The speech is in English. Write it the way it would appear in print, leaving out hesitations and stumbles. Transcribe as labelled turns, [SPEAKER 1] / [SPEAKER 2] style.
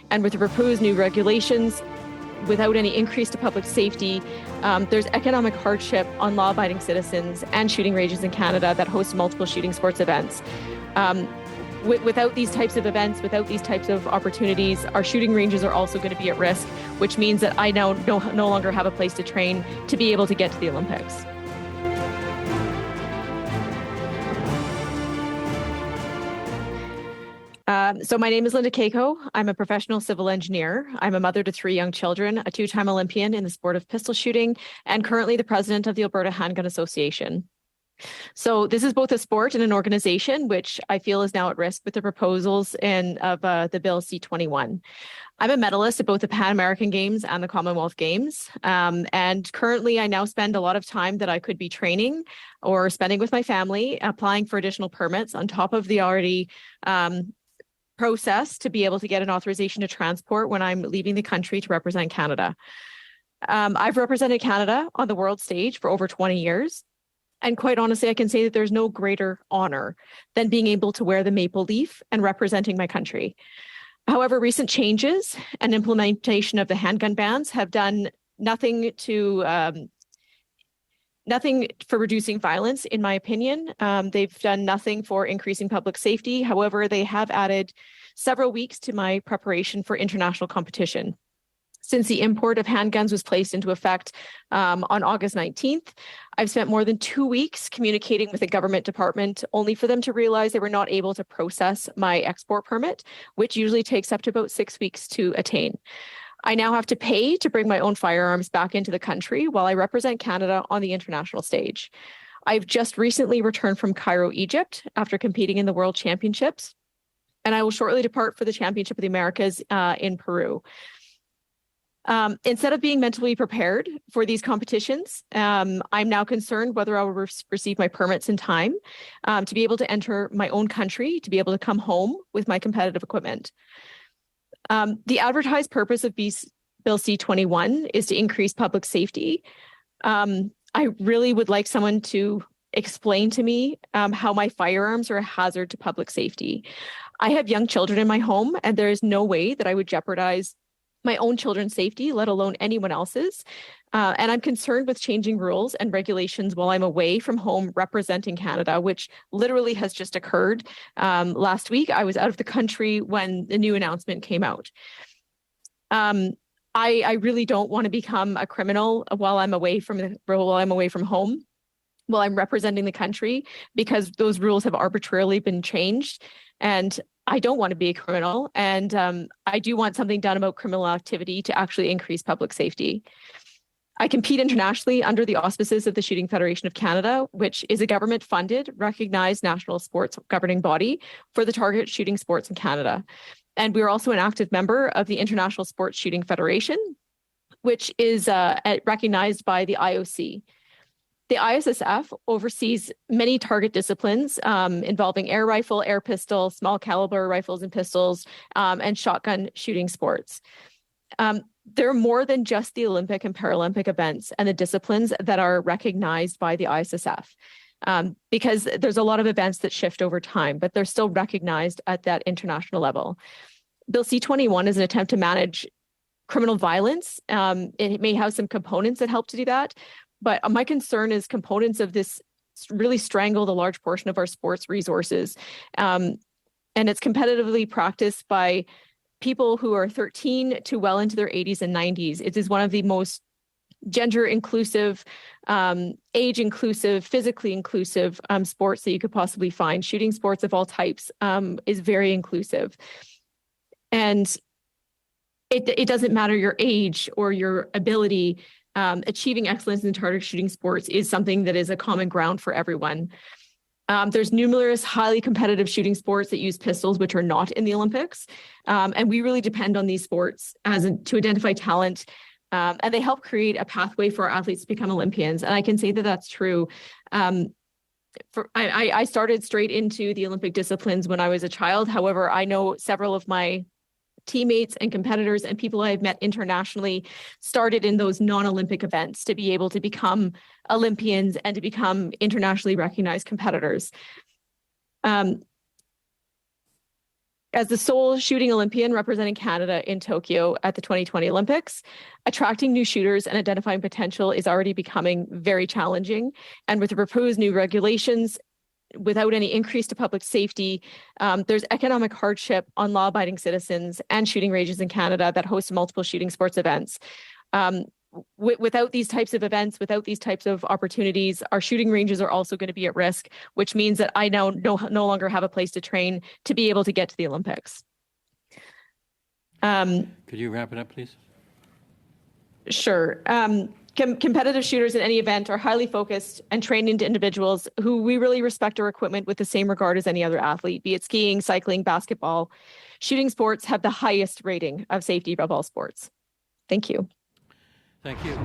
[SPEAKER 1] And with the proposed new regulations, without any increase to public safety, there's economic hardship on law-abiding citizens and shooting ranges in Canada that host multiple shooting sports events. Without these types of events, without these types of opportunities, our shooting ranges are also going to be at risk, which means that I now no longer have a place to train to be able to get to the Olympics. So my name is Lynda Kiejko. I'm a professional civil engineer. I'm a mother to 3 young children, a 2-time Olympian in the sport of pistol shooting, and currently the president of the Alberta Handgun Association. So this is both a sport and an organization, which I feel is now at risk with the proposals of the Bill C-21. I'm a medalist at both the Pan American Games and the Commonwealth Games. And currently I now spend a lot of time that I could be training or spending with my family, applying for additional permits on top of the already process to be able to get an authorization to transport when I'm leaving the country to represent Canada. I've represented Canada on the world stage for over 20 years. And quite honestly, I can say that there's no greater honor than being able to wear the maple leaf and representing my country. However, recent changes and implementation of the handgun bans have done nothing for reducing violence, in my opinion. They've done nothing for increasing public safety. However, they have added several weeks to my preparation for international competition. Since the import of handguns was placed into effect on August 19th, I've spent more than 2 weeks communicating with the government department, only for them to realize they were not able to process my export permit, which usually takes up to about 6 weeks to attain. I now have to pay to bring my own firearms back into the country while I represent Canada on the international stage. I've just recently returned from Cairo, Egypt, after competing in the World Championships, and I will shortly depart for the Championship of the Americas in Peru. Instead of being mentally prepared for these competitions, I'm now concerned whether I will receive my permits in time to be able to enter my own country, to be able to come home with my competitive equipment. The advertised purpose of Bill C-21 is to increase public safety. I really would like someone to explain to me how my firearms are a hazard to public safety. I have young children in my home, and there is no way that I would jeopardize my own children's safety, let alone anyone else's. And I'm concerned with changing rules and regulations while I'm away from home representing Canada, which literally has just occurred. Last week, I was out of the country when the new announcement came out. I really don't want to become a criminal while I'm away from home, while I'm representing the country, because those rules have arbitrarily been changed. And I don't want to be a criminal, and I do want something done about criminal activity to actually increase public safety. I compete internationally under the auspices of the Shooting Federation of Canada, which is a government-funded, recognized national sports governing body for the target shooting sports in Canada. And we're also an active member of the International Sports Shooting Federation, which is recognized by the IOC. The ISSF oversees many target disciplines involving air rifle, air pistol, small caliber rifles and pistols, and shotgun shooting sports. There are more than just the Olympic and Paralympic events and the disciplines that are recognized by the ISSF, because there's a lot of events that shift over time, but they're still recognized at that international level. Bill C-21 is an attempt to manage criminal violence. It may have some components that help to do that, but my concern is components of this really strangled a large portion of our sports resources. And it's competitively practiced by people who are 13 to well into their 80s and 90s. It is one of the most gender inclusive, age inclusive, physically inclusive sports that you could possibly find. Shooting sports of all types is very inclusive. And it doesn't matter your age or your ability. Achieving excellence in target shooting sports is something that is a common ground for everyone. There's numerous highly competitive shooting sports that use pistols, which are not in the Olympics. And we really depend on these sports to identify talent. And they help create a pathway for our athletes to become Olympians. And I can say that that's true. I started straight into the Olympic disciplines when I was a child. However, I know several of my teammates and competitors and people I've met internationally started in those non-Olympic events to be able to become Olympians and to become internationally recognized competitors. As the sole shooting Olympian representing Canada in Tokyo at the 2020 Olympics, attracting new shooters and identifying potential is already becoming very challenging. And with the proposed new regulations, without any increase to public safety, there's economic hardship on law-abiding citizens and shooting ranges in Canada that host multiple shooting sports events. Without these types of events, without these types of opportunities, our shooting ranges are also going to be at risk, which means that I now no longer have a place to train to be able to get to the Olympics.
[SPEAKER 2] Could you wrap it up, please?
[SPEAKER 1] Sure. Competitive shooters in any event are highly focused and trained into individuals who we really respect our equipment with the same regard as any other athlete, be it skiing, cycling, basketball. Shooting sports have the highest rating of safety above all sports. Thank you.
[SPEAKER 2] Thank you.